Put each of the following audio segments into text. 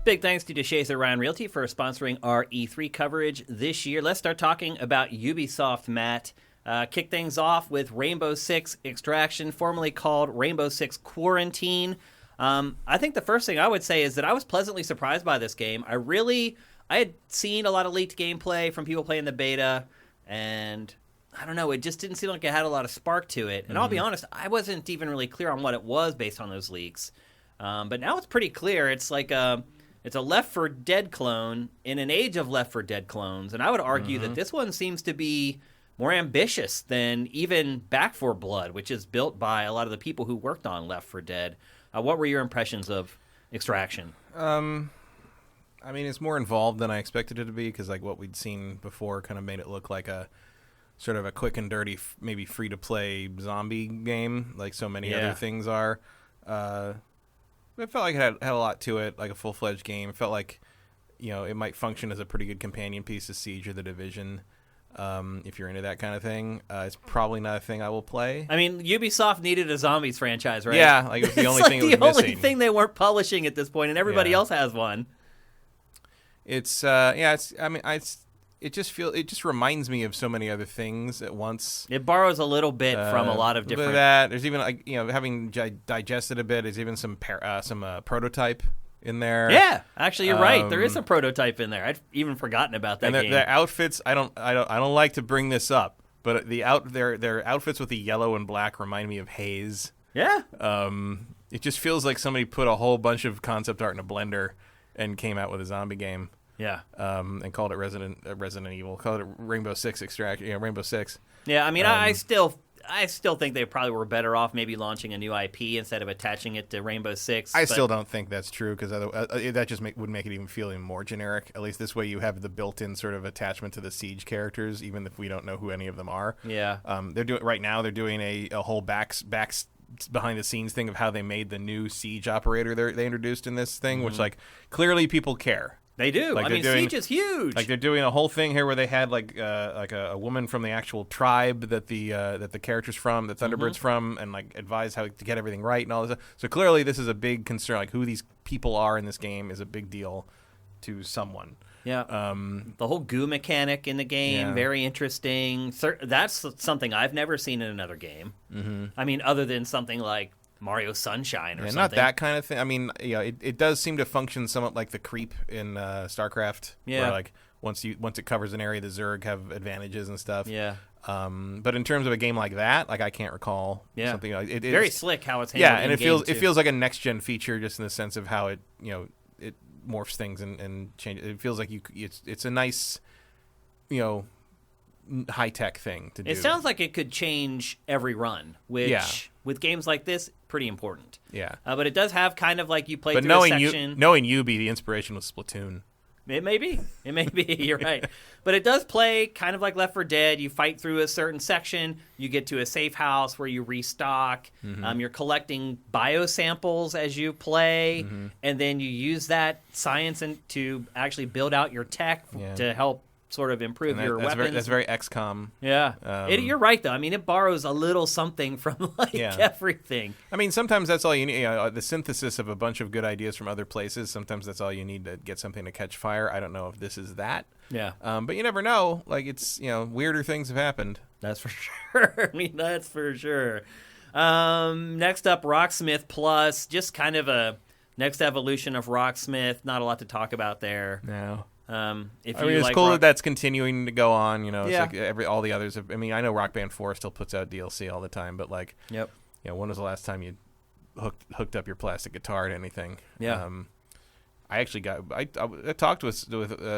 Big thanks to DeShazer Ryan Realty for sponsoring our E3 coverage this year. Let's start talking about Ubisoft, Matt. Kick things off with Rainbow Six Extraction, formerly called Rainbow Six Quarantine. I think the first thing I would say is that I was pleasantly surprised by this game. I had seen a lot of leaked gameplay from people playing the beta, and I don't know, it just didn't seem like it had a lot of spark to it. And I'll be honest, I wasn't even really clear on what it was based on those leaks. But now it's pretty clear. It's like it's a Left 4 Dead clone in an age of Left 4 Dead clones. And I would argue that this one seems to be more ambitious than even Back 4 Blood, which is built by a lot of the people who worked on Left 4 Dead. What were your impressions of Extraction? I mean, it's more involved than I expected it to be, because like what we'd seen before kind of made it look like a sort of a quick and dirty, maybe free-to-play zombie game, like so many other things are. It felt like it had a lot to it, like a full-fledged game. It felt like, it might function as a pretty good companion piece to Siege or The Division, if you're into that kind of thing. It's probably not a thing I will play. I mean, Ubisoft needed a zombies franchise, right? Yeah, like it was the only thing it was missing. It's the only thing they weren't publishing at this point, and everybody else has one. It just reminds me of so many other things at once. It borrows a little bit from a lot of different. That there's even having digested a bit. There's even some prototype in there. Yeah, actually, you're right. There is a prototype in there. I'd even forgotten about that. And the outfits. I don't like to bring this up, but their outfits with the yellow and black remind me of Haze. Yeah. It just feels like somebody put a whole bunch of concept art in a blender and came out with a zombie game. Yeah. And called it Resident Evil. Called it Rainbow Six Extraction. Rainbow Six. Yeah, I mean, I still think they probably were better off maybe launching a new IP instead of attaching it to Rainbow Six. I still don't think that's true, because that just would make it even feel even more generic. At least this way you have the built-in sort of attachment to the Siege characters, even if we don't know who any of them are. Yeah. They're doing a whole back behind the scenes thing of how they made the new Siege operator they introduced in this thing, which like clearly people care. They do. Like Siege is huge. Like they're doing a whole thing here where they had like a woman from the actual tribe that the character's from, the Thunderbird's from, and like advise how to get everything right and all this stuff. So clearly this is a big concern. Like who these people are in this game is a big deal to someone. Yeah. The whole goo mechanic in the game, very interesting. That's something I've never seen in another game. Mm-hmm. I mean, other than something like Mario Sunshine or something. Not that kind of thing. I mean, it does seem to function somewhat like the creep in StarCraft. Yeah. Where like once it covers an area, the Zerg have advantages and stuff. Yeah. But in terms of a game like that, like I can't recall something like it. Very slick how it's handled. Yeah, and it feels like a next gen feature, just in the sense of how it it morphs things and changes. It feels like it's a nice high tech thing to do. It sounds like it could change every run, which with games like this, pretty important. Yeah. But it does have kind of like you play through a section. Knowing Ubi, the inspiration was Splatoon. It may be. You're right. But it does play kind of like Left 4 Dead. You fight through a certain section. You get to a safe house where you restock. Mm-hmm. You're collecting biosamples as you play. Mm-hmm. And then you use that science to actually build out your tech to help sort of improve your weapons. That's very XCOM. Yeah. You're right, though. I mean, it borrows a little something from everything. I mean, sometimes that's all you need. The synthesis of a bunch of good ideas from other places, sometimes that's all you need to get something to catch fire. I don't know if this is that. Yeah. But you never know. Like, it's, weirder things have happened. That's for sure. I mean, that's for sure. Next up, Rocksmith Plus. Just kind of a next evolution of Rocksmith. Not a lot to talk about there. No. It's cool that that's continuing to go on. It's like all the others have. I mean, I know Rock Band 4 still puts out DLC all the time, but like, when was the last time you hooked up your plastic guitar to anything? Yeah. I actually I talked with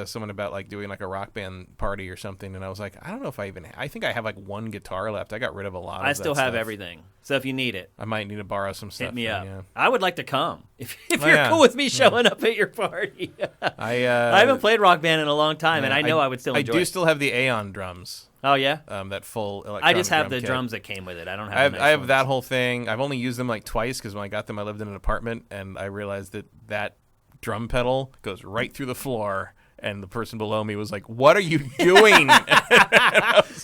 someone about like doing like a Rock Band party or something, and I was like, I don't know if I think I have like one guitar left. I got rid of a lot. I still have everything, so if you need it, I might need to borrow some stuff. Hit me up. Yeah. I would like to come if you're cool with me showing up at your party. I haven't played Rock Band in a long time, and I know I would still enjoy it. I do still have the Aeon drums. Oh yeah, that full electronic I just have drum the kit. drums that came with it. I don't have. I have that whole thing. I've only used them like twice because when I got them, I lived in an apartment, and I realized that drum pedal goes right through the floor and the person below me was like, "What are you doing?"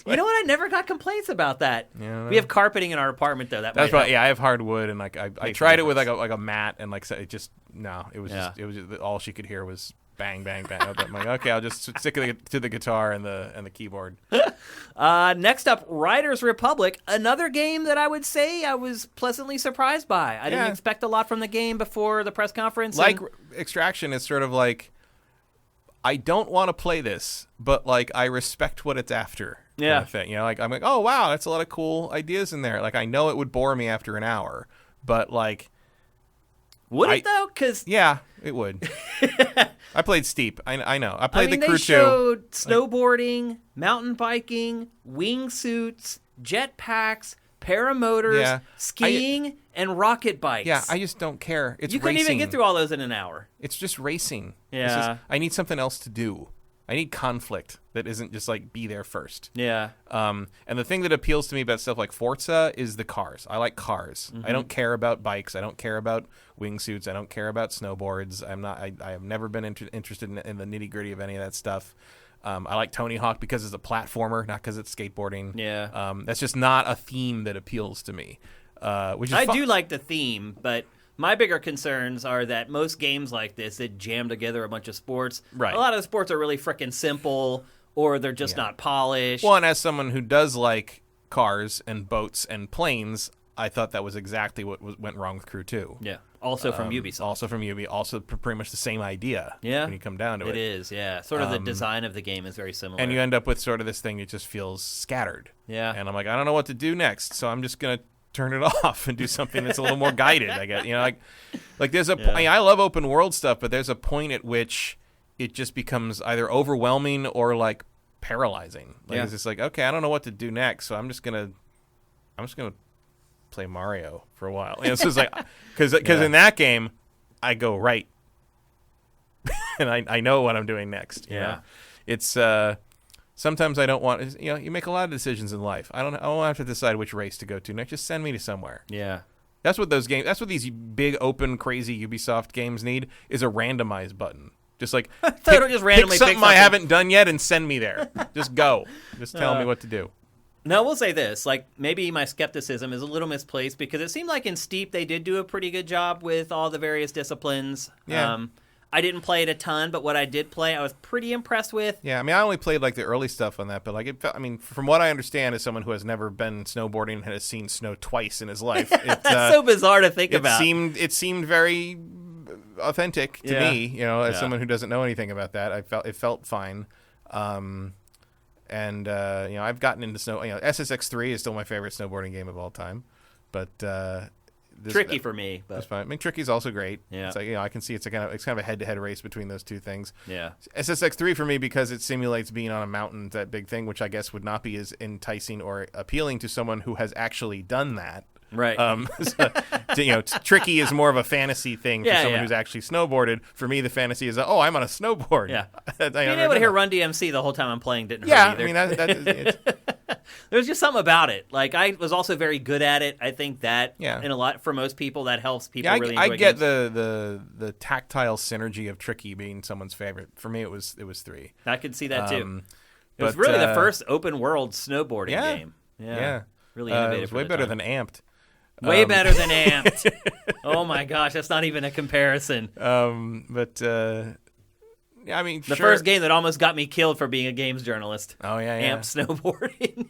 You know what? I never got complaints about that. Yeah, We have carpeting in our apartment, though. That's right. Yeah, I have hardwood, and like I tried it with like a mat, and like it just it was just all she could hear was bang, bang, bang. I'm like, okay, I'll just stick to the guitar and the keyboard. Next up, Riders Republic, another game that I would say I was pleasantly surprised by. I didn't expect a lot from the game before the press conference. Like Extraction is sort of like, I don't want to play this, but like I respect what it's after. Yeah. Kind of thing. Like I'm like, oh wow, that's a lot of cool ideas in there. Like I know it would bore me after an hour, but like. Would it though? Because yeah, it would. I played Steep. I know. I played the Crew 2. They showed snowboarding, mountain biking, wingsuits, jetpacks, paramotors, skiing, and rocket bikes. Yeah, I just don't care. It's you couldn't racing. even get through all those in an hour. It's just racing. Yeah. I need something else to do. I need conflict that isn't just like be there first. Yeah. And the thing that appeals to me about stuff like Forza is the cars. I like cars. I don't care about bikes. I don't care about wingsuits. I don't care about snowboards. I have never been interested in the nitty gritty of any of that stuff. I like Tony Hawk because it's a platformer, not because it's skateboarding. Yeah. That's just not a theme that appeals to me. Which is I do like the theme, but my bigger concerns are that most games like this that jam together a bunch of sports, right. A lot of the sports are really freaking simple, or they're just not polished. Well, and as someone who does like cars and boats and planes, I thought that was exactly what went wrong with Crew 2. Yeah. Also from Ubisoft. Also from Ubisoft. Also pretty much the same idea. Yeah. When you come down to it. It is, yeah. Sort of the design of the game is very similar. And you end up with sort of this thing that just feels scattered. Yeah. And I'm like, I don't know what to do next, so I'm just going to turn it off and do something that's a little more guided, I guess. Like there's a point. I love open world stuff, but there's a point at which it just becomes either overwhelming or like paralyzing. Like it's just like, okay, I don't know what to do next, so I'm just gonna play Mario for a while. And it's just like because in that game I go right, and I know what I'm doing next. You know? It's sometimes I don't want. You make a lot of decisions in life. I don't have to decide which race to go to next. Just send me to somewhere. Yeah. That's what those games. That's what these big, open, crazy Ubisoft games need is a randomize button. Just like pick something I haven't done yet and send me there. Just go. Just tell me what to do. Now, we'll say this. Like, maybe my skepticism is a little misplaced because it seemed like in Steep they did do a pretty good job with all the various disciplines. Yeah. I didn't play it a ton, but what I did play, I was pretty impressed with. Yeah, I mean, I only played like the early stuff on that, but like, from what I understand, as someone who has never been snowboarding and has seen snow twice in his life, that's so bizarre to think about. It seemed very authentic to me, as someone who doesn't know anything about that. It felt fine. I've gotten into snow. SSX3 is still my favorite snowboarding game of all time, but tricky for me, but it's fine. I mean, Tricky's also great. Yeah, it's like I can see it's kind of a head-to-head race between those two things. Yeah, SSX3 for me because it simulates being on a mountain, that big thing, which I guess would not be as enticing or appealing to someone who has actually done that. Right. Tricky is more of a fantasy thing for someone who's actually snowboarded. For me, the fantasy is, I'm on a snowboard. Yeah. Being able to hear Run DMC the whole time I'm playing didn't hurt either. I mean, that there's just something about it. Like, I was also very good at it. I think that, in a lot, for most people, that helps people really enjoy I get games. the tactile synergy of Tricky being someone's favorite. For me, it was 3. I could see that, too. It was really the first open-world snowboarding game. Yeah. Really innovative. It was way better than Amped. Way better than Amped. Oh my gosh, that's not even a comparison. I mean, the first game that almost got me killed for being a games journalist. Oh yeah. Amped snowboarding.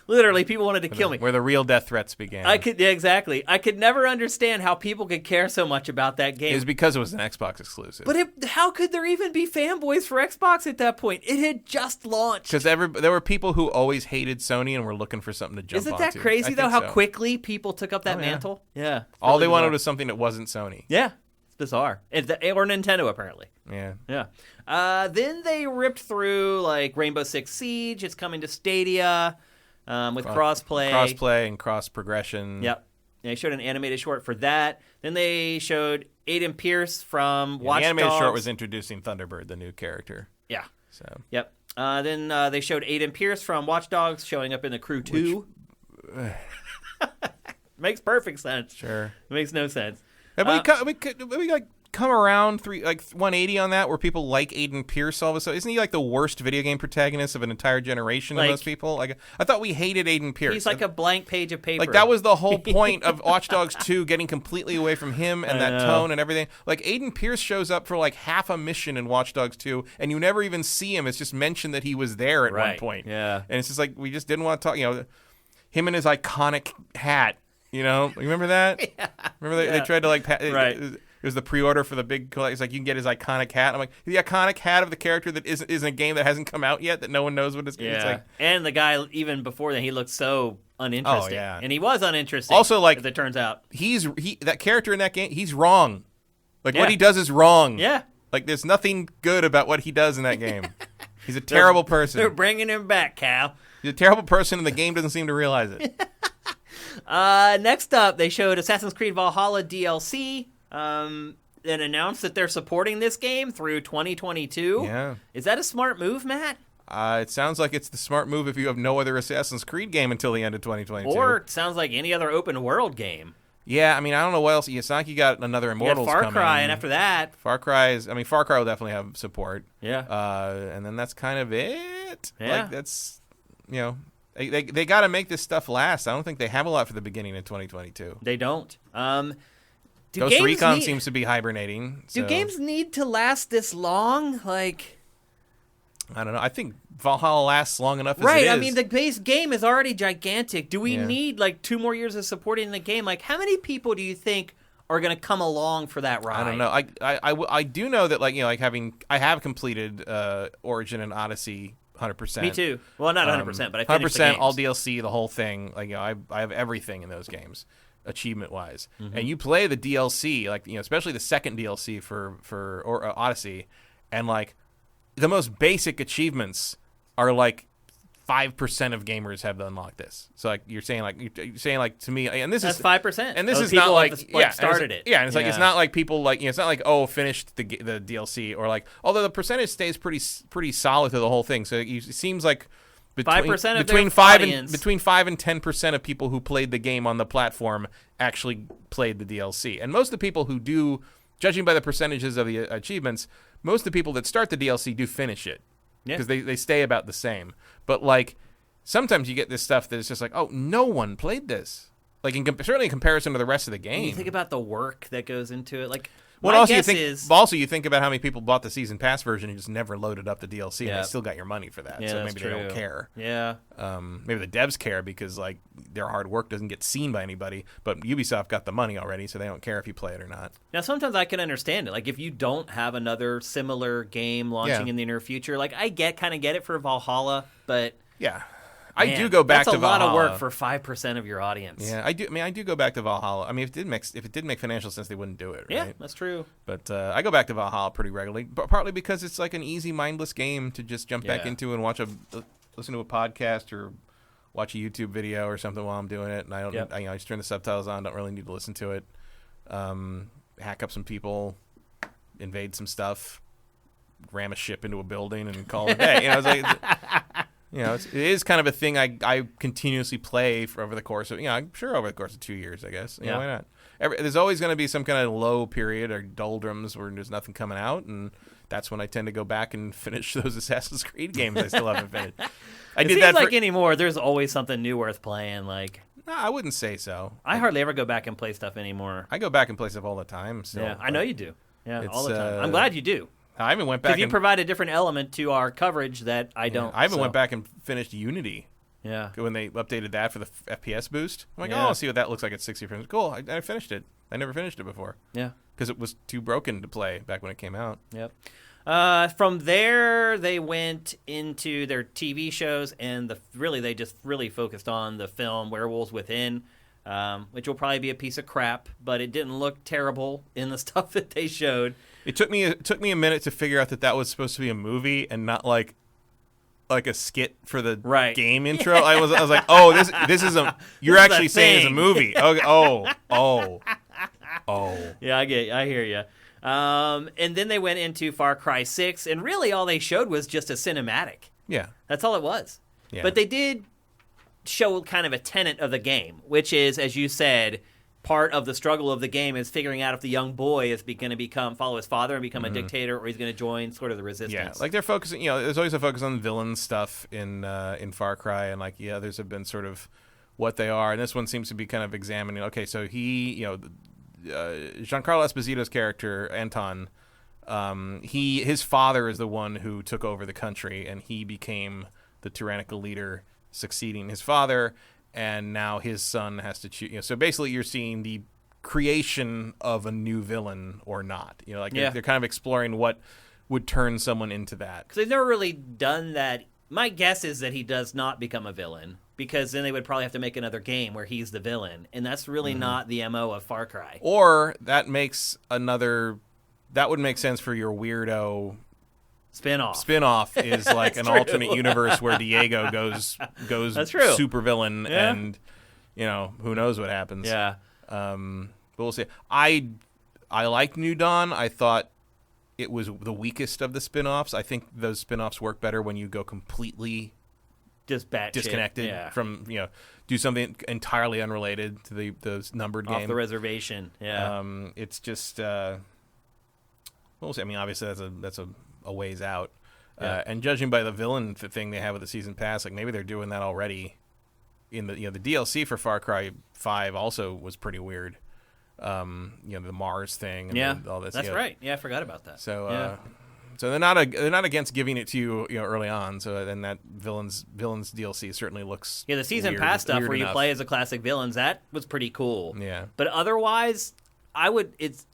Literally, people wanted to kill me. Where the real death threats began. Exactly. I could never understand how people could care so much about that game. It was because it was an Xbox exclusive. But how could there even be fanboys for Xbox at that point? It had just launched. Because there were people who always hated Sony and were looking for something to jump onto. Isn't that crazy, though, how quickly people took up that mantle? Yeah. All they wanted was something that wasn't Sony. Yeah. It's bizarre. Or Nintendo, apparently. Yeah. Yeah. Then they ripped through, like, Rainbow Six Siege. It's coming to Stadia. With crossplay and cross progression. Yep. They showed an animated short for that. Then they showed Aiden Pierce from Watch Dogs. The animated short was introducing Thunderbird, the new character. Yeah. So. Yep. Then they showed Aiden Pierce from Watch Dogs showing up in the Crew 2. Makes perfect sense. Sure. It makes no sense. We come around 180 on that, where people like Aiden Pierce all of a sudden? Isn't he like the worst video game protagonist of an entire generation to most people? Like, I thought we hated Aiden Pierce. He's like a blank page of paper. Like, that was the whole point of Watch Dogs 2, getting completely away from him and that tone and everything. Like, Aiden Pierce shows up for like half a mission in Watch Dogs 2, and you never even see him. It's just mentioned that he was there at one point. Yeah. And it's just like, we just didn't want to talk, him and his iconic hat, remember that? Yeah. Remember they tried to like, right. It was the pre-order for the big. It's like, you can get his iconic hat. I'm like, the iconic hat of the character that isn't a game that hasn't come out yet, that no one knows what it's. Yeah. It's like, and the guy even before that, he looked so uninteresting. Oh, yeah. And he was uninteresting. Also, like, as it turns out, that character in that game, he's wrong. Like, Yeah. what he does is wrong. Yeah. Like, there's nothing good about what he does in that game. He's a terrible person. They're bringing him back, Cal. He's a terrible person, and the game doesn't seem to realize it. Next up, they showed Assassin's Creed Valhalla DLC. And announced that they're supporting this game through 2022. Yeah. Is that a smart move, Matt? It sounds like it's the smart move if you have no other Assassin's Creed game until the end of 2022. Or it sounds like any other open world game. Yeah, I mean, I don't know what else. It's not like you got another Immortals Far coming. Cry, and after that, Far Cry will definitely have support. Yeah. And then that's kind of it. Yeah. Like, that's, they got to make this stuff last. I don't think they have a lot for the beginning of 2022. they don't. Ghost Recon seems to be hibernating. Do so, games need to last this long? Like, I don't know. I think Valhalla lasts long enough as right? it is. I mean, the base game is already gigantic. Do we Yeah. need like 2 more years of supporting the game? Like, how many people do you think are going to come along for that ride? I don't know. I do know that I have completed Origin and Odyssey 100%. Me too. Well, not 100%, but I finished 100%, the games. all DLC, the whole thing. Like, I have everything in those games, achievement wise. Mm-hmm. And you play the DLC, like, especially the second DLC for Odyssey, and like the most basic achievements are like 5% of gamers have unlocked this. So like you're saying to me, and this That's is 5%. and this of is not people like that started it. Yeah, and it's like it's not like people like it's not like finished the DLC or like, although the percentage stays pretty solid through the whole thing. So it seems like 5% of between their 5 audience. and between 5 and 10% of people who played the game on the platform actually played the DLC. And most of the people who do, judging by the percentages of the achievements, most of the people that start the DLC do finish it. Yeah. Because they stay about the same. But like sometimes you get this stuff that is just like, oh, no one played this. Like certainly in comparison to the rest of the game. You think about the work that goes into it. Like, Well, my also guess is you think about how many people bought the season pass version and just never loaded up the DLC, and they still got your money for that. Yeah, so that's maybe they don't true. care. Yeah. Maybe the devs care because like their hard work doesn't get seen by anybody. But Ubisoft got the money already, so they don't care if you play it or not. Now, sometimes I can understand it. Like, if you don't have another similar game launching Yeah. in the near future, like, I kind of get it for Valhalla, but Yeah, I man, do go back that's to Valhalla. a lot of work for 5% of your audience. Yeah, I do. I mean, I do go back to Valhalla. I mean, if it did make financial sense, they wouldn't do it. Right? Yeah, that's true. But I go back to Valhalla pretty regularly, but partly because it's like an easy, mindless game to just jump back Yeah. into and listen to a podcast or watch a YouTube video or something while I'm doing it. And I don't, Yep. I just turn the subtitles on. Don't really need to listen to it. Hack up some people, invade some stuff, ram a ship into a building, and call it a day. It's like. It is kind of a thing I continuously play over the course of, I'm sure over the course of 2 years, I guess. Yeah. Why not? There's always going to be some kind of low period or doldrums where there's nothing coming out, and that's when I tend to go back and finish those Assassin's Creed games I still haven't finished. It seems like anymore, there's always something new worth playing. Like, No, I wouldn't say so. I hardly ever go back and play stuff anymore. I go back and play stuff all the time. Still, Yeah, I know you do. Yeah, all the it's, time. I'm glad you do. I even went back Because you and provide a different element to our coverage that I don't. I even so. went back and finished Unity. Yeah. When they updated that for the FPS boost. I'm like, Yeah. oh, I'll see what that looks like at 60 frames. Cool, I finished it. I never finished it before. Yeah. Because it was too broken to play back when it came out. Yep. From there, they went into their TV shows, and they just really focused on the film Werewolves Within, which will probably be a piece of crap, but it didn't look terrible in the stuff that they showed. It took me a minute to figure out that was supposed to be a movie and not like a skit for the game intro. I was like, oh, this is a you're This is actually a saying it's a thing. movie. Oh. Yeah, I hear you. And then they went into Far Cry 6, and really all they showed was just a cinematic. Yeah. That's all it was. Yeah. But they did show kind of a tenet of the game, which is, as you said, part of the struggle of the game is figuring out if the young boy is going to follow his father and become a dictator, or he's going to join sort of the resistance. Yeah, like they're focusing. There's always a focus on villain stuff in Far Cry, and like others have been sort of what they are, and this one seems to be kind of examining. Okay, so Giancarlo Esposito's character Anton, his father is the one who took over the country, and he became the tyrannical leader, succeeding his father. And now his son has to choose. So basically, you're seeing the creation of a new villain or not. They're kind of exploring what would turn someone into that. Because they've never really done that. My guess is that he does not become a villain, because then they would probably have to make another game where he's the villain, and that's really not the MO of Far Cry. Or that would make sense for your weirdo Spin-off is like an alternate universe where Diego goes That's true. super villain, and who knows what happens. Yeah. But we'll see. I liked New Dawn. I thought it was the weakest of the spin-offs. I think those spin-offs work better when you go completely just disconnected from do something entirely unrelated to the numbered game off the reservation. Yeah. It's just we'll see. I mean, obviously that's a ways out, and judging by the villain thing they have with the season pass, like maybe they're doing that already. In the the DLC for Far Cry 5 also was pretty weird. The Mars thing, and all this. That's right. Yeah, I forgot about that. So, so they're not against giving it to you, early on. So then that villains DLC certainly looks the season pass stuff where you play as a classic villains, that was pretty cool. Yeah, but otherwise,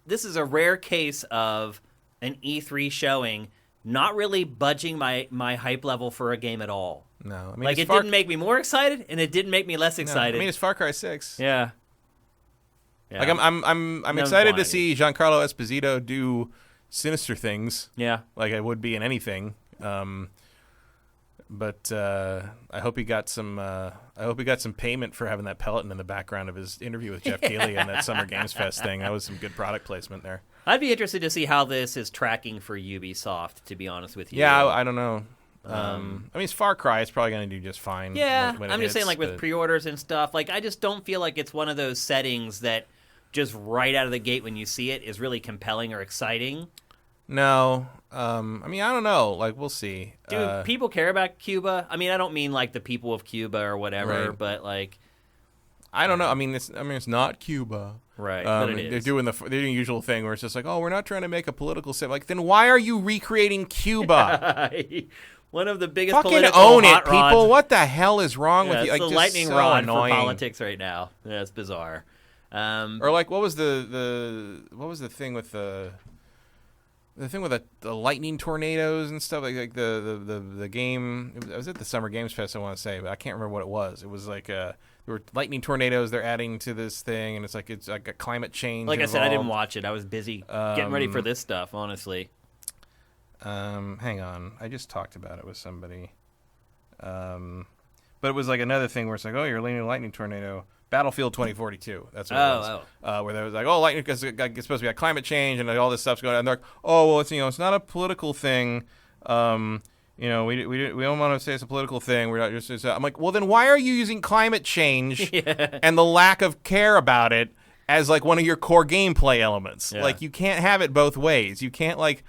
this is a rare case of an E3 showing not really budging my hype level for a game at all. No, I mean, like it didn't make me more excited, and it didn't make me less excited. I mean, it's Far Cry 6. Yeah. Like I'm excited to see Giancarlo Esposito do sinister things. Yeah. Like I would be in anything. But I hope he got some. I hope he got some payment for having that peloton in the background of his interview with Jeff Keighley and that Summer Games Fest thing. That was some good product placement there. I'd be interested to see how this is tracking for Ubisoft, to be honest with you. Yeah, I don't know. I mean, it's Far Cry. It's probably going to do just fine. Yeah, when I'm just saying, like with pre-orders and stuff. Like, I just don't feel like it's one of those settings that just right out of the gate when you see it is really compelling or exciting. No. I mean, I don't know. Like, we'll see. Do people care about Cuba? I mean, I don't mean like the people of Cuba or whatever, right. But like, I don't know. I mean, it's not Cuba, right? But it is. They're doing the usual thing where it's just like, oh, we're not trying to make a political sim. Like, then why are you recreating Cuba? One of the biggest fucking political own hot it, people. rods. What the hell is wrong with you? It's like, the lightning so rod annoying. for politics right now. Yeah, it's bizarre. Or like, what was the thing with the thing with the lightning tornadoes and stuff, like the game. It was at the Summer Games Fest, I want to say, but I can't remember what it was. It was like there were lightning tornadoes they're adding to this thing, and it's like a climate change. Like involved. I said, I didn't watch it. I was busy getting ready for this stuff, honestly. Hang on, I just talked about it with somebody. But it was like another thing where it's like, oh, you're leading a lightning tornado. Battlefield 2042. That's what it was. Where there was like, oh, lightning, because it's supposed to be like climate change and all this stuff's going on. And they're like, oh, well, it's not a political thing. We don't want to say it's a political thing. We're not just. I'm like, well, then why are you using climate change and the lack of care about it as like one of your core gameplay elements? Yeah. Like, you can't have it both ways. You can't like,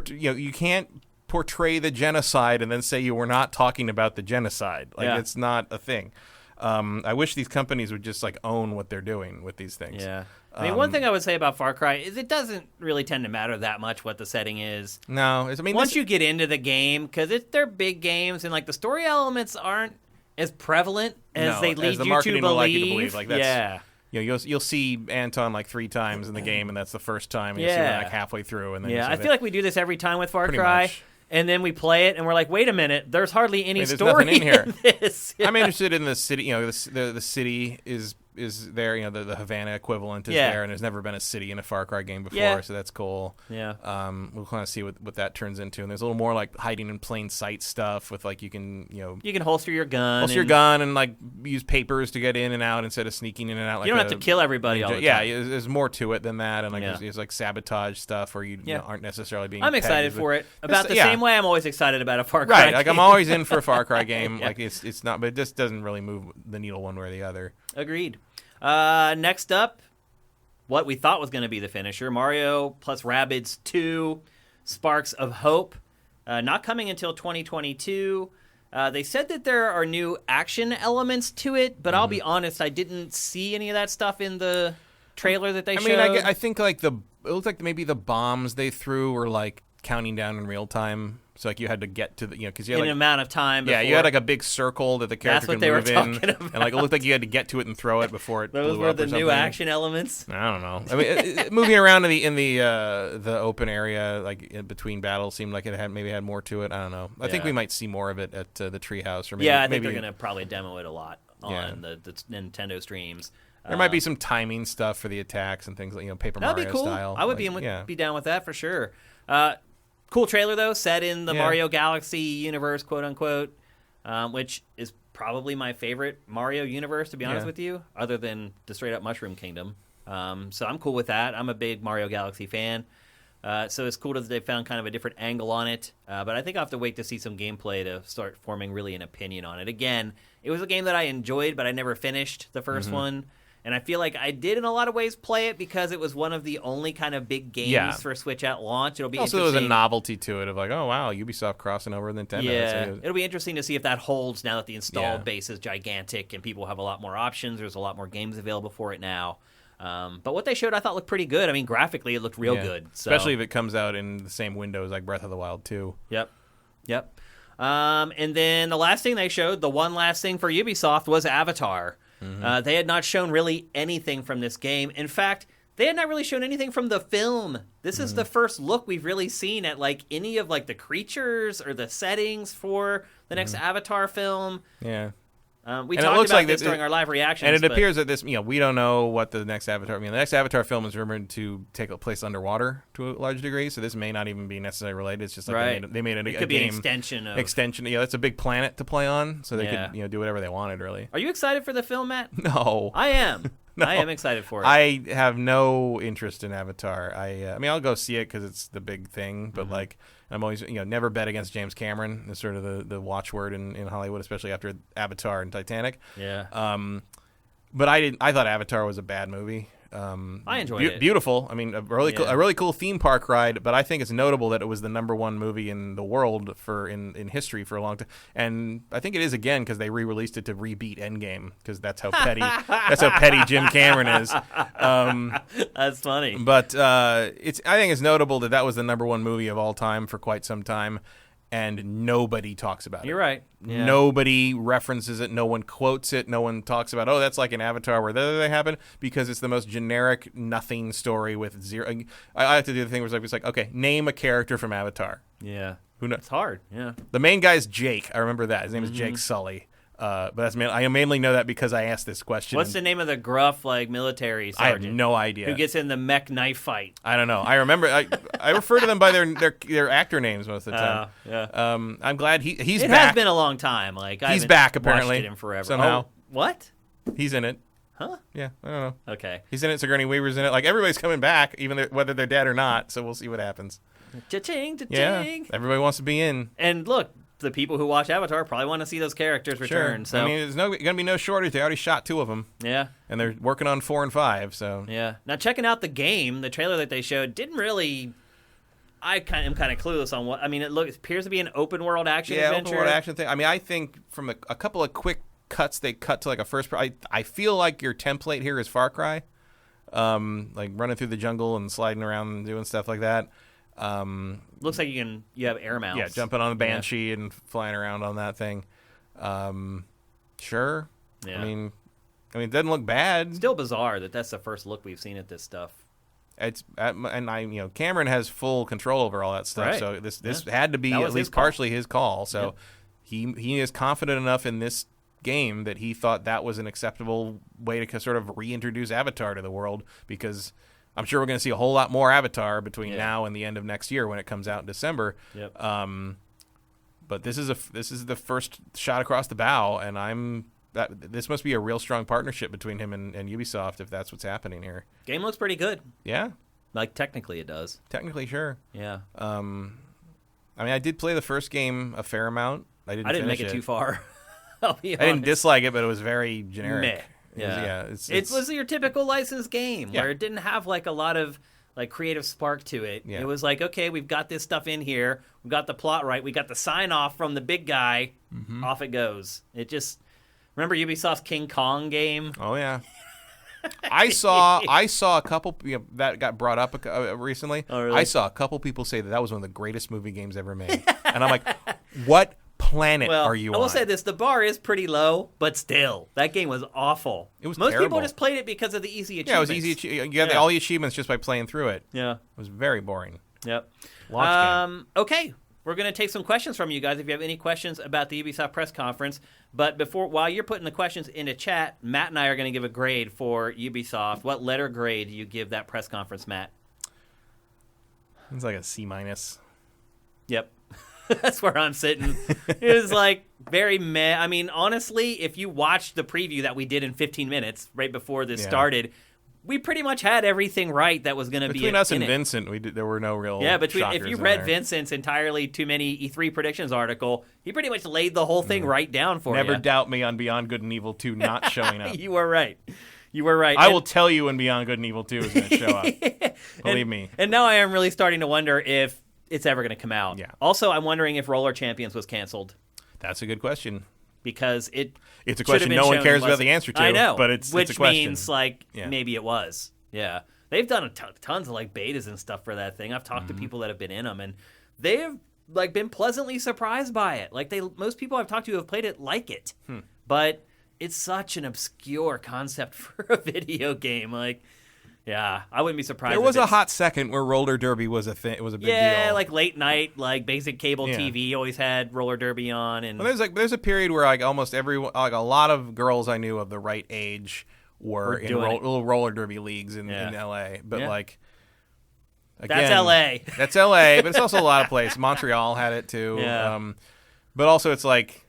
you can't portray the genocide and then say you were not talking about the genocide. Like, it's not a thing. I wish these companies would just like own what they're doing with these things. Yeah. I mean, one thing I would say about Far Cry is it doesn't really tend to matter that much what the setting is. No. Once you get into the game, because they're big games and like the story elements aren't as prevalent as they lead you to believe. Like, that's, you'll see Anton like 3 times in the game, and that's the first time. And you'll see him like halfway through. And then I feel like we do this every time with Far Cry. Much. And then we play it, and we're like, "Wait a minute! There's hardly any there's story nothing in here. this." Yeah. I'm interested in the city. The city is there. The Havana equivalent is there, and there's never been a city in a Far Cry game before, so that's cool. Yeah. We'll kind of see what that turns into, and there's a little more like hiding in plain sight stuff with like you can holster your gun, and like use papers to get in and out instead of sneaking in and out. Like you don't have to kill everybody all the time. Yeah, there's more to it than that, and like there's like sabotage stuff where you aren't necessarily being. I'm excited for it. About the same way I'm always excited about a Far Cry. Right, game. like I'm always in for a Far Cry game. Like it's not, but it just doesn't really move the needle one way or the other. Agreed. Next up, what we thought was going to be the finisher. Mario plus Rabbids 2 Sparks of Hope. Not coming until 2022. They said that there are new action elements to it, but I'll be honest, I didn't see any of that stuff in the trailer that they showed. I mean, I think like it looked like maybe the bombs they threw were like counting down in real time. So like you had to get to the because you had in like, an amount of time. Before. Yeah, you had like a big circle that the character could move in, about. And like it looked like you had to get to it and throw it before it Those blew were up the or something. new action elements. I don't know. I mean, moving around in the open area, like in between battles, seemed like it had more to it. I don't know. I think we might see more of it at the Treehouse, or maybe. Yeah, I think maybe, they're gonna probably demo it a lot on the Nintendo streams. There might be some timing stuff for the attacks and things like Paper Mario that'd be cool. style. I would be down with that for sure. Cool trailer though, set in the Mario Galaxy universe, quote unquote, which is probably my favorite Mario universe, to be honest with you, other than the straight up Mushroom Kingdom. So I'm cool with that. I'm a big Mario Galaxy fan. So it's cool that they found kind of a different angle on it. But I think I'll have to wait to see some gameplay to start forming really an opinion on it. Again, it was a game that I enjoyed, but I never finished the first one. And I feel like I did in a lot of ways play it because it was one of the only kind of big games for Switch at launch. It'll be also there was a novelty to it of like, oh wow, Ubisoft crossing over with Nintendo. Yeah, it'll be interesting to see if that holds now that the installed base is gigantic and people have a lot more options. There's a lot more games available for it now. But what they showed I thought looked pretty good. I mean, graphically it looked real good. So. Especially if it comes out in the same window as like Breath of the Wild 2. Yep. And then the last thing they showed, the one last thing for Ubisoft, was Avatar. They had not shown really anything from this game. In fact, they had not really shown anything from the film. This is the first look we've really seen at like any of like the creatures or the settings for the next Avatar film. Yeah. We talked about this during our live reactions. And it appears that this, we don't know what the next Avatar, the next Avatar film is rumored to take place underwater to a large degree, so this may not even be necessarily related. It's just like they made a could game. Be an extension. Yeah, that's a big planet to play on, so they could, do whatever they wanted, really. Are you excited for the film, Matt? No. I am. No. I am excited for it. I have no interest in Avatar. I mean, I'll go see it because it's the big thing, but like, I'm always, never bet against James Cameron. Is sort of the watchword in Hollywood, especially after Avatar and Titanic. Yeah. But I thought Avatar was a bad movie. I enjoyed it. Beautiful. I mean, a really cool theme park ride. But I think it's notable that it was the #1 movie in the world in history for a long time. And I think it is again because they re-released it to rebeat Endgame because that's how petty Jim Cameron is. That's funny. But I think it's notable that was the #1 movie of all time for quite some time. And nobody talks about it. You're right. Yeah. Nobody references it. No one quotes it. No one talks about, that's like an Avatar where they happen, because it's the most generic nothing story with zero. I have to do the thing where it's like, okay, name a character from Avatar. Yeah. Who knows? It's hard. Yeah. The main guy's Jake. I remember that. His name is Jake Sully. But I mainly know that because I asked this question. What's the name of the gruff military sergeant? I have no idea. Who gets in the mech knife fight? I don't know. I remember. I refer to them by their actor names most of the time. Yeah. I'm glad he's back. It has been a long time. He's back apparently. Watched it in forever. Somehow. Oh, what? He's in it. Huh? Yeah. I don't know. Okay. He's in it. Sigourney Weaver's in it. Like everybody's coming back, even whether they're dead or not. So we'll see what happens. Cha-ching, cha-ching. Yeah. Everybody wants to be in. And look. The people who watch Avatar probably want to see those characters return. Sure. So. I mean, there's going to be no shortage. They already shot 2 of them. Yeah. And they're working on 4 and 5. So. Yeah. Now, checking out the game, the trailer that they showed didn't really... I am kind of clueless on what... I mean, it appears to be an open-world action adventure. Yeah, open-world action thing. I mean, I think from a couple of quick cuts, they cut to like a first... I feel like your template here is Far Cry. Like running through the jungle and sliding around and doing stuff like that. Looks like you have air mounts. Yeah, jumping on the Banshee and flying around on that thing. Sure. Yeah. I mean, it doesn't look bad. Still bizarre that's the first look we've seen at this stuff. Cameron has full control over all that stuff. Right. So this had to be at least partially his call. So he is confident enough in this game that he thought that was an acceptable way to sort of reintroduce Avatar to the world, because I'm sure we're going to see a whole lot more Avatar between now and the end of next year when it comes out in December. Yep. But this is the first shot across the bow, and this must be a real strong partnership between him and Ubisoft if that's what's happening here. Game looks pretty good. Yeah. Like technically it does. Technically, sure. Yeah. I mean, I did play the first game a fair amount. I didn't make it too far. I'll be honest. I didn't dislike it, but it was very generic. Meh. It was your typical licensed game where it didn't have like a lot of like creative spark to it. Yeah. It was like, okay, we've got this stuff in here. We've got the plot right. We got the sign off from the big guy. Off it goes. It just remember Ubisoft's King Kong game? Oh yeah. I saw a couple that got brought up recently. Oh, really? I saw a couple people say that was one of the greatest movie games ever made, and I'm like, what planet are you on? I will say this: the bar is pretty low, but still, that game was awful. It was most terrible. people just played it because of the easy achievements. Yeah, it was easy. You got all the achievements just by playing through it. Yeah, it was very boring. Yep. Launch game. Okay. We're going to take some questions from you guys if you have any questions about the Ubisoft press conference. But while you're putting the questions into chat, Matt and I are going to give a grade for Ubisoft. What letter grade do you give that press conference, Matt? It's like a C-. Yep. That's where I'm sitting. It was like very meh. I mean, honestly, if you watched the preview that we did in 15 minutes right before this started, we pretty much had everything right that was going to be between us and it. Vincent. There were no real if you read Vincent's entirely too many E3 predictions article, he pretty much laid the whole thing right down for you. Never doubt me on Beyond Good and Evil 2 not showing up. You were right. I will tell you when Beyond Good and Evil 2 is going to show up. Believe me. And now I am really starting to wonder if it's ever going to come out. Yeah. Also, I'm wondering if Roller Champions was canceled. That's a good question. Because it's a question no one cares about the answer to. I know, but it's which a question. Means maybe it was. Yeah, they've done tons of like betas and stuff for that thing. I've talked to people that have been in them, and they have like been pleasantly surprised by it. Like most people I've talked to who have played it like it, but it's such an obscure concept for a video game. Like, yeah, I wouldn't be surprised. There was a hot second where roller derby was a thing. It was a big deal. Yeah, like late night, like basic cable TV always had roller derby on, and there's a period where like almost everyone, like a lot of girls I knew of the right age were in little roller derby leagues in LA, but like again, that's LA. That's LA, but it's also a lot of places. Montreal had it too. Yeah. But also it's like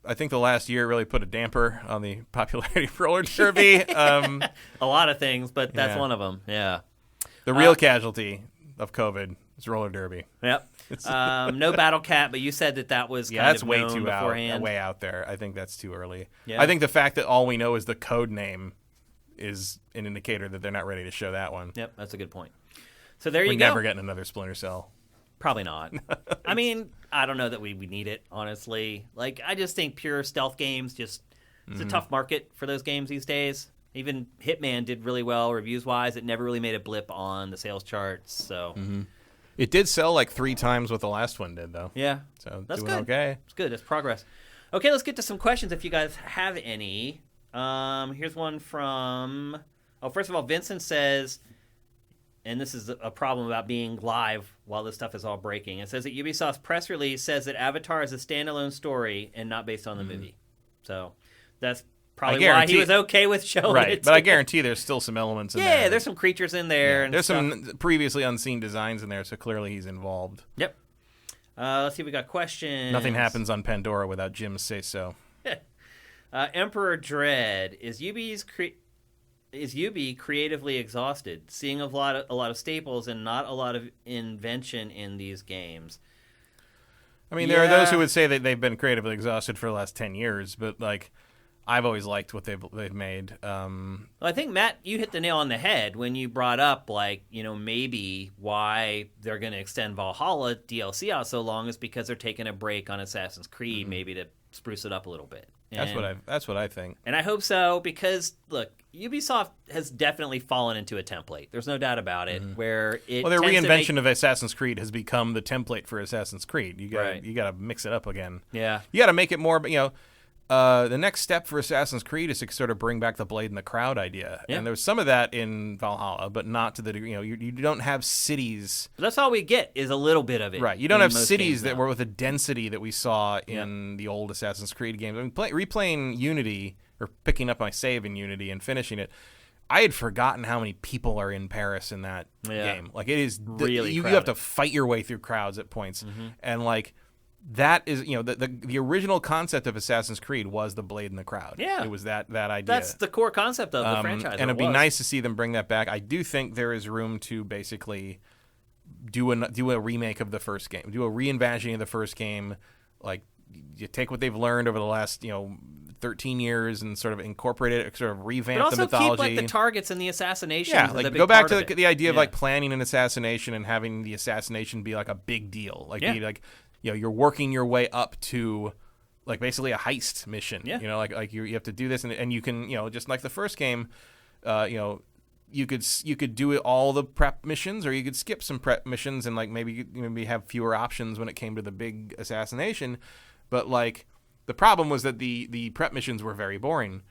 I think the last year really put a damper on the popularity of roller derby. A lot of things, but that's one of them. Yeah. The real casualty of COVID is roller derby. Yep. No Battle Cat, but you said that was kind that's of way known too beforehand. way out there. I think that's too early. Yeah. I think the fact that all we know is the code name is an indicator that they're not ready to show that one. Yep, that's a good point. So there you go. We're never getting another Splinter Cell. Probably not. I mean, I don't know that we need it, honestly. Like, I just think pure stealth games it's a tough market for those games these days. Even Hitman did really well reviews-wise. It never really made a blip on the sales charts, so... It did sell like 3 times what the last one did, though. Yeah. So that's doing good. okay. It's good. It's progress. Okay, let's get to some questions if you guys have any. Here's one from... Oh, first of all, Vincent says... And this is a problem about being live while this stuff is all breaking. It says that Ubisoft's press release says that Avatar is a standalone story and not based on the movie. So that's probably why he was okay with showing it. But I guarantee there's still some elements in there. Yeah, there's some creatures in there. Yeah, and there's stuff. some previously unseen designs in there, so clearly he's involved. Yep. Let's see if we got questions. Nothing happens on Pandora without Jim say so. Emperor Dread, is Ubi creatively exhausted, seeing a lot of staples and not a lot of invention in these games? I mean, there are those who would say that they've been creatively exhausted for the last 10 years, but like I've always liked what they've made. Well, I think, Matt, you hit the nail on the head when you brought up, like, maybe why they're going to extend Valhalla DLC out so long is because they're taking a break on Assassin's Creed, maybe to spruce it up a little bit. That's what I think. And I hope so, because look, Ubisoft has definitely fallen into a template. There's no doubt about it. Where it their reinvention of Assassin's Creed has become the template for Assassin's Creed. You got to mix it up again. Yeah, you got to make it more. The next step for Assassin's Creed is to sort of bring back the blade in the crowd idea. Yeah. And there's some of that in Valhalla, but not to the degree. You don't have cities. But that's all we get is a little bit of it. Right. You don't have cities that were with the density that we saw in the old Assassin's Creed games. I mean, replaying Unity or picking up my save in Unity and finishing it, I had forgotten how many people are in Paris in that game. Like, it is really you have to fight your way through crowds at points, and like. That is, the original concept of Assassin's Creed was the blade in the crowd. Yeah. It was that idea. That's the core concept of the franchise. And it'd be nice to see them bring that back. I do think there is room to basically do a remake of the first game, do a reinvention of the first game. Like, you take what they've learned over the last, 13 years and sort of incorporate it, sort of revamp But also the mythology. keep like the targets and the assassinations. Yeah, as like a big go back part to of the idea of Yeah. like planning an assassination and having the assassination be like a big deal. Like, Yeah. be like, you're working your way up to like basically a heist mission. Yeah. Like you have to do this, and you can, just like the first game, you could do it all the prep missions, or you could skip some prep missions and like maybe have fewer options when it came to the big assassination. But like the problem was that the prep missions were very boring.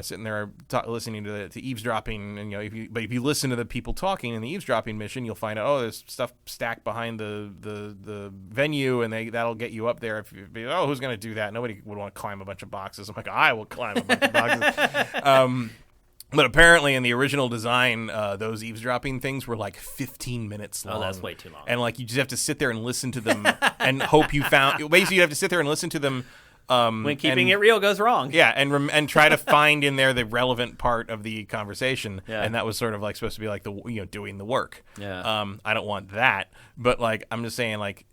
Sitting there listening to eavesdropping, and if you listen to the people talking in the eavesdropping mission, you'll find out there's stuff stacked behind the venue, and that'll get you up there. If who's going to do that? Nobody would want to climb a bunch of boxes. I'm like, I will climb a bunch of boxes. But apparently, in the original design, those eavesdropping things were like 15 minutes long. Oh, that's way too long. And like you just have to sit there and listen to them, and hope you found. Basically, you have to sit there and listen to them. When keeping it real goes wrong. Yeah, and try to find in there the relevant part of the conversation. Yeah. And that was sort of like supposed to be like the doing the work. Yeah. I don't want that, but like I'm just saying like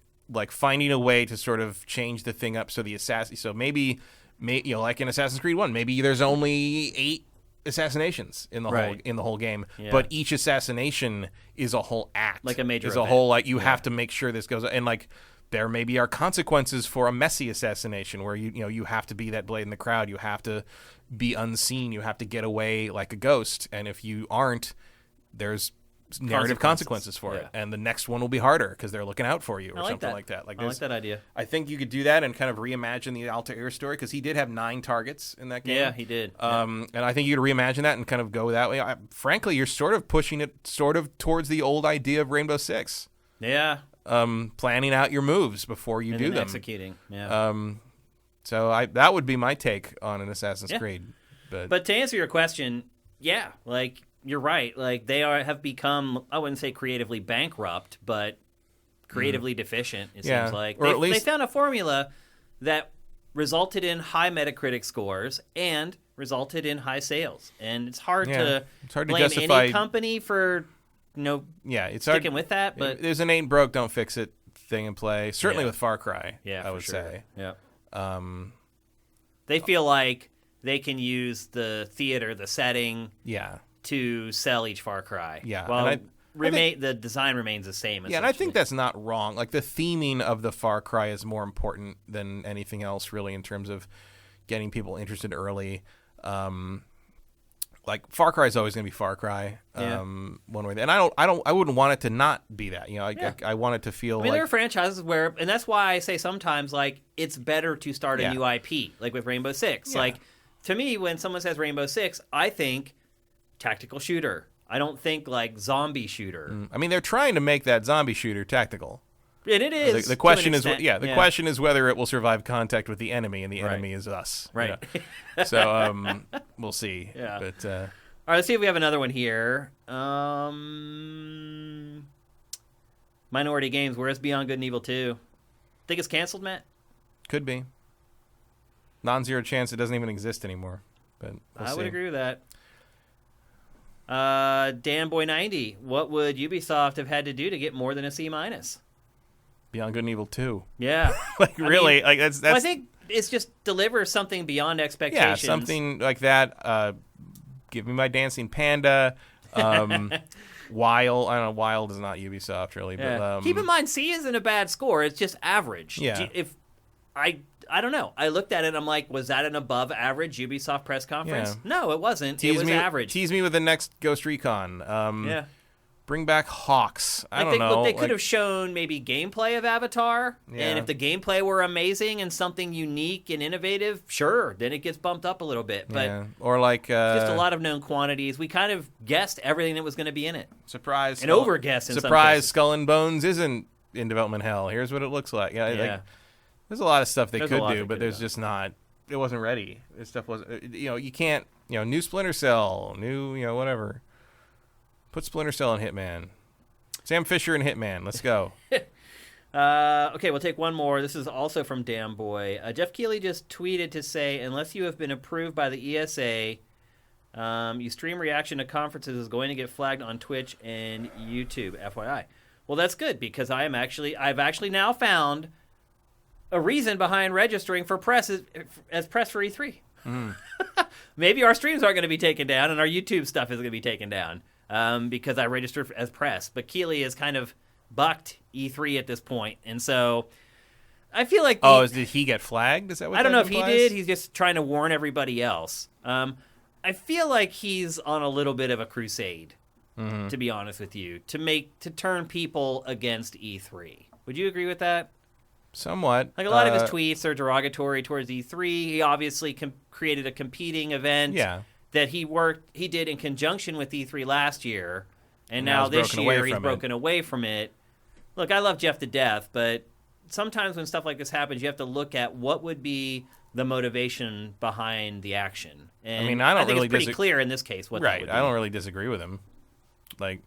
finding a way to sort of change the thing up so the assassin. So maybe like in Assassin's Creed 1, maybe there's only 8 assassinations in the whole game, Yeah. but each assassination is a whole act, Like a major is event. a whole like you have to make sure this goes, and like there maybe are consequences for a messy assassination where you have to be that blade in the crowd, you have to be unseen, you have to get away like a ghost, and if you aren't, there's narrative consequences for it, and the next one will be harder because they're looking out for you or something like that. I like that idea. I think you could do that and kind of reimagine the Altair story, because he did have 9 targets in that game. Yeah, he did. And I think you could reimagine that and kind of go that way. Frankly, you're sort of pushing it sort of towards the old idea of Rainbow Six. Yeah. Planning out your moves before you do them. Executing. Yeah. So that would be my take on an Assassin's Creed. But to answer your question, yeah, like you're right. Like they have become, I wouldn't say creatively bankrupt, but creatively deficient. It seems like, or at least they found a formula that resulted in high Metacritic scores and resulted in high sales. And it's hard to blame justify any company for it's sticking hard, with that. But there's an ain't broke, don't fix it thing in play. Certainly with Far Cry. I would say. Yeah. They feel like they can use the theater, the setting, to sell each Far Cry. Yeah. Well, And the design remains the same. Yeah, and I think that's not wrong. Like the theming of the Far Cry is more important than anything else, really, in terms of getting people interested early. Like Far Cry is always going to be Far Cry, one way. And I wouldn't want it to not be that. I want it to feel. There are franchises where, and that's why I say sometimes like it's better to start a new IP, like with Rainbow Six. Yeah. Like to me, when someone says Rainbow Six, I think tactical shooter. I don't think like zombie shooter. I mean, they're trying to make that zombie shooter tactical. And it is. The question is, question is whether it will survive contact with the enemy, and the enemy is us. Right. So we'll see. Yeah. But all right, let's see if we have another one here. Minority Games. Where's Beyond Good and Evil 2? Think it's canceled, Matt? could be. Non-zero chance it doesn't even exist anymore. But we'll I see. would agree with that. Dan Boy 90. What would Ubisoft have had to do to get more than a C minus? Beyond Good and Evil 2. Yeah. Really, like that's. Well, I think it's just deliver something beyond expectations. Yeah, something like that. Give me my dancing panda. Wild. I don't know. Wild is not Ubisoft really, Yeah. but Keep in mind, C isn't a bad score. It's just average. Yeah. If I don't know. I looked at it and I'm like, was that an above average Ubisoft press conference? Yeah. No, it wasn't. It was average. Tease me with the next Ghost Recon. Yeah. Bring back Hawks. I don't think, know. Look, they could have shown maybe gameplay of Avatar, Yeah. and if the gameplay were amazing and something unique and innovative, sure, then it gets bumped up a little bit. But yeah. Or like just a lot of known quantities. We kind of guessed everything that was going to be in it. surprise And over-guessed in some surprise cases. Skull and Bones isn't in development hell. Here's what it looks like. Yeah. Yeah. Like, there's a lot of stuff they There's a could lot do, they but could there's have just not. It wasn't ready. This stuff wasn't. You can't. New Splinter Cell, new. Whatever. Put Splinter Cell in Hitman. Sam Fisher in Hitman. Let's go. Okay, we'll take one more. This is also from Damn Boy. Jeff Keighley just tweeted to say, unless you have been approved by the ESA, you stream reaction to conferences is going to get flagged on Twitch and YouTube, FYI. Well, that's good because I've actually now found a reason behind registering for press as press for E3. Maybe our streams aren't going to be taken down and our YouTube stuff is going to be taken down because I registered as press. But Keighley has kind of bucked E3 at this point, and so I feel like... did he get flagged? Is that what I don't know if implies? he did. He's just trying to warn everybody else. I feel like he's on a little bit of a crusade, to be honest with you, to turn people against E3. Would you agree with that? Somewhat. Like a lot of his tweets are derogatory towards E3. He obviously created a competing event that he did in conjunction with E3 last year, and now this year he's broken away from it. Look, I love Jeff to death, but sometimes when stuff like this happens, you have to look at what would be the motivation behind the action. And I mean, I think it's pretty clear in this case what that would be. I don't really disagree with him. Like,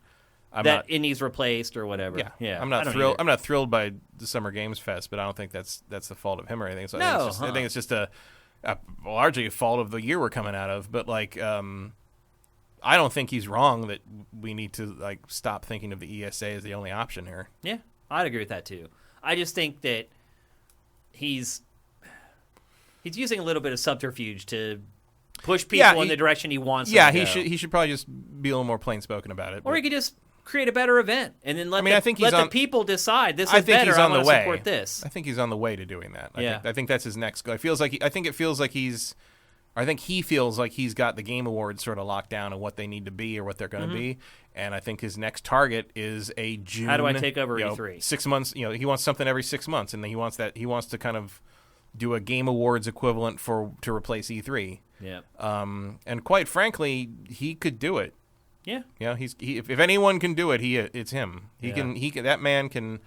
it needs replaced or whatever. Yeah. I'm not thrilled. I'm not thrilled by the Summer Games Fest, but I don't think that's the fault of him or anything. So I think it's just largely a fault of the year we're coming out of. But like, I don't think he's wrong that we need to like stop thinking of the ESA as the only option here. Yeah, I'd agree with that too. I just think that he's using a little bit of subterfuge to push people in the direction he wants. Yeah, he should probably just be a little more plain spoken about it. Or he could just create a better event and then let the people decide this is better. He's on I the way. Support this. I think he's on the way to doing that. I think that's his next goal. I think he feels like he's got the Game Awards sort of locked down on what they need to be or what they're going to be. And I think his next target is a June. How do I take over E3? 6 months. He wants something every 6 months, and then he wants to kind of do a Game Awards equivalent to replace E3. Yeah. And quite frankly, he could do it. Yeah. If anyone can do it, it's him. That man can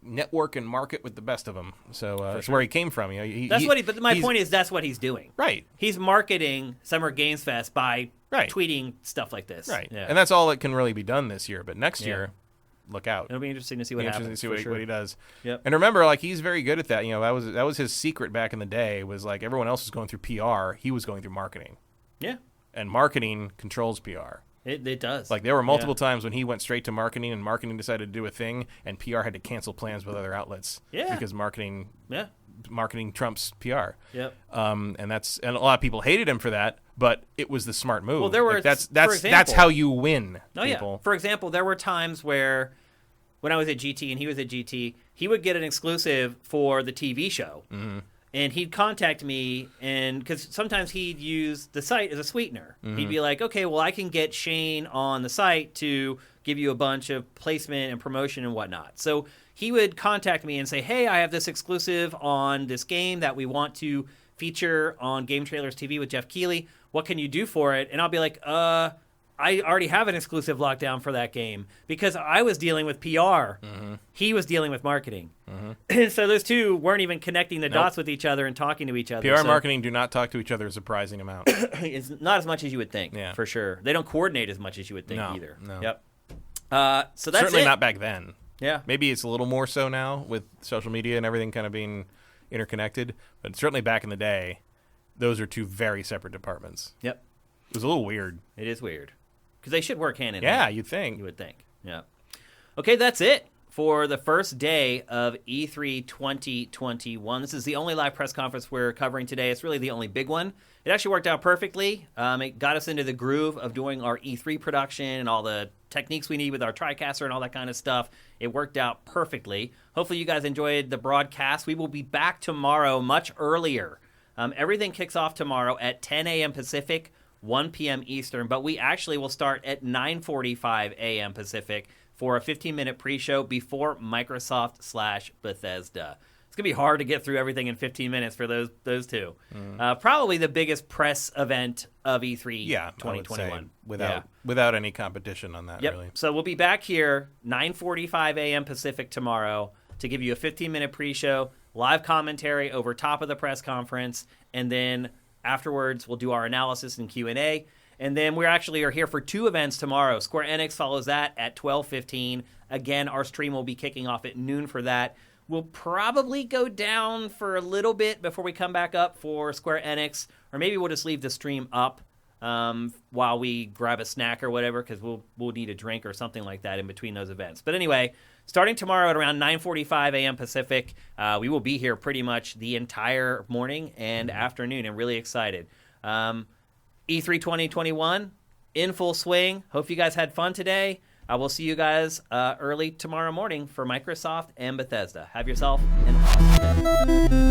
network and market with the best of them. So that's where he came from. But my point is that's what he's doing. Right. He's marketing Summer Games Fest by tweeting stuff like this. Right. Yeah. And that's all that can really be done this year. But next year, look out. It'll be interesting to see what happens. What he does. Yep. And remember, like, he's very good at that. That was his secret back in the day. Was like everyone else was going through PR, he was going through marketing. Yeah. And marketing controls PR. It does. Like there were multiple times when he went straight to marketing, and marketing decided to do a thing, and PR had to cancel plans with other outlets. Yeah. Because marketing trumps PR. Yep. And a lot of people hated him for that, but it was the smart move. Well, there were that's how you win. Yeah. For example, there were times where when I was at GT and he was at GT, he would get an exclusive for the TV show. Mm-hmm. And he'd contact me, and because sometimes he'd use the site as a sweetener. Mm-hmm. He'd be like, okay, well, I can get Shane on the site to give you a bunch of placement and promotion and whatnot. So he would contact me and say, hey, I have this exclusive on this game that we want to feature on Game Trailers TV with Jeff Keighley. What can you do for it? And I'll be like, I already have an exclusive lockdown for that game because I was dealing with PR. Mm-hmm. He was dealing with marketing. Mm-hmm. And so those two weren't even connecting the dots with each other and talking to each other. PR and marketing do not talk to each other a surprising amount. It's not as much as you would think, for sure. They don't coordinate as much as you would think either. No. Yep. So that's certainly not back then. Yeah. Maybe it's a little more so now with social media and everything kind of being interconnected. But certainly back in the day, those are two very separate departments. Yep. It was a little weird. It is weird. Because they should work hand in hand. Yeah, you'd think. You would think. Yeah. Okay, that's it for the first day of E3 2021. This is the only live press conference we're covering today. It's really the only big one. It actually worked out perfectly. It got us into the groove of doing our E3 production and all the techniques we need with our TriCaster and all that kind of stuff. It worked out perfectly. Hopefully you guys enjoyed the broadcast. We will be back tomorrow much earlier. Everything kicks off tomorrow at 10 a.m. Pacific, 1 p.m. Eastern, but we actually will start at 9:45 a.m. Pacific for a 15-minute pre-show before Microsoft/Bethesda. It's going to be hard to get through everything in 15 minutes for those two. Probably the biggest press event of E3 2021. Without any competition on that, really. So we'll be back here 9:45 a.m. Pacific tomorrow to give you a 15-minute pre-show, live commentary over top of the press conference, and then afterwards, we'll do our analysis and Q&A. And then we actually are here for two events tomorrow. Square Enix follows that at 12:15. Again, our stream will be kicking off at noon for that. We'll probably go down for a little bit before we come back up for Square Enix. Or maybe we'll just leave the stream up while we grab a snack or whatever, because we'll need a drink or something like that in between those events. But anyway, starting tomorrow at around 9:45 a.m. Pacific, we will be here pretty much the entire morning and afternoon. I'm really excited. E3 2021 in full swing. Hope you guys had fun today. I will see you guys early tomorrow morning for Microsoft and Bethesda. Have yourself an awesome day.